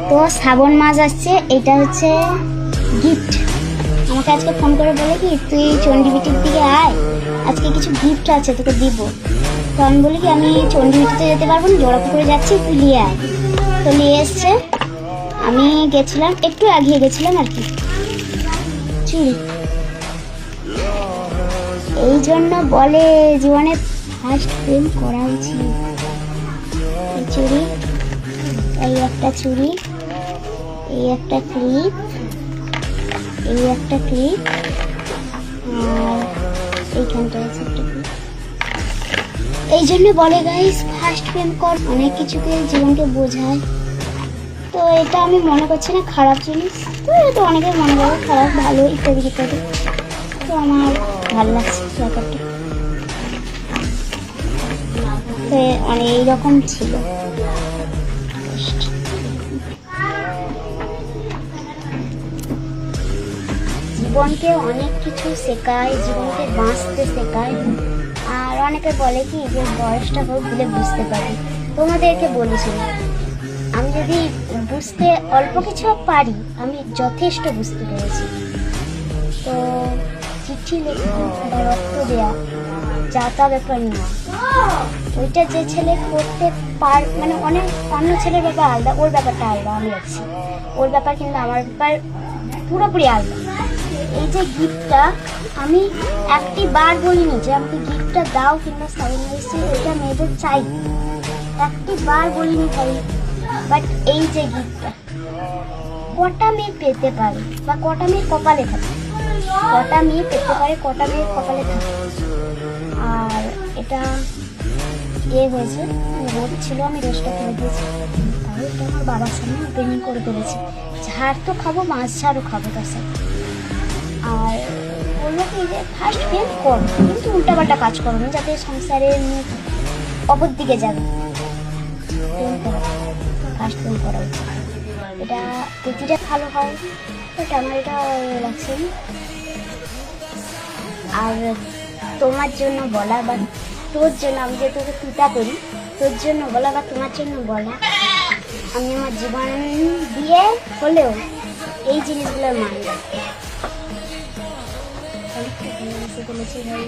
তো শ্রাবণ মাস আসছে, এটা হচ্ছে গিফট। আমাকে আজকে ফোন করে বলে কি তুই চণ্ডীবিটির দিকে আয়, আজকে কিছু গিফট আছে তোকে দিব। তো আমি বলি কি আমি চণ্ডীবিটিতে যেতে পারবো না, জোড়াপুকুরে যাচ্ছি, তুই নিয়ে আয়। তো নিয়ে এসছে, আমি গেছিলাম, একটু এগিয়ে গেছিলাম আর কি। চুড়ি, এই জন্য বলে জীবনে ফার্স্ট প্রেম করা উচিত। এই চুড়ি, এই একটা চুড়ি, এই একটা ক্লিপ, এই একটা ক্লিপ, আর এইখানটা আছে একটা ক্লিপ। এই জন্য বলে গাইস ফার্স্ট প্রেম কর, অনেক কিছুকে জীবনকে বোঝায়। তো এটা আমি মনে করছি না খারাপ জিনিস, তো এটা অনেকে মনে করে খারাপ ভালো ইত্যাদি ইত্যাদি। তো আমার ভালো লাগছে ব্যাপারটা। তো মানে এইরকম ছিল। জীবনকে অনেক কিছু শেখায়, জীবনকে বাঁচতে শেখায়। আর অনেকে বলে কি যে বয়সটা হোক দিলে বুঝতে পারি। তোমাদেরকে বলেছিল আমি যদি বুঝতে অল্প কিছু পারি, আমি যথেষ্ট বুঝতে পেরেছি। তো চিঠি লেখা বা রক্ত দেওয়া যা তা ব্যাপার না, ওইটা যে ছেলে করতে মানে অনেক অন্য ছেলের ব্যাপার আলাদা, ওর ব্যাপারটা আলাদা, আমি আছি ওর ব্যাপার, কিন্তু আমার ব্যাপার পুরোপুরি আলাদা। এই যে গিফটটা আমি একটি বার বলিনি যে আমাকে গিফটটা দাও কিংবা সাইনাইসি, এটা মেয়েদের চাই, একটি বার বলিনি ভাই। বাট এই যে গিফটটা কটা মেয়ে পেতে পারে বা কটা মেয়ে কপালে থাকে, কটা মেয়ে পেতে পারে, কটা মেয়ে কপালে থাকে। আর এটা হয়েছে রোদ ছিল, আমি রোজটা ফেলে দিয়েছি, তাহলে এটা আমার বাবার সামনে ওপেনিং করে ফেলেছি। ঝাড় তো খাবো, মাছ ঝাড়ও খাবো তার সাথে। আর বললো কি যে ফার্স্ট প্রেম করো, কিন্তু উল্টাপাল্টা কাজ করো না, যাতে সংসারের মুখ অপর দিকে যাবে। প্রেম করো, ফার্স্ট প্রেম করা উচিত, এটা প্রতিটা ভালো হয়। এটা আমার এটা লাগছে। আর তোমার জন্য বলা বা তোর জন্য, আমি যে তোকে তুতা করি, তোর জন্য বলা বা তোমার জন্য বলা, আমি আমার জীবন দিয়ে হলেও এই জিনিসগুলো মানব। বলেছি ভাই।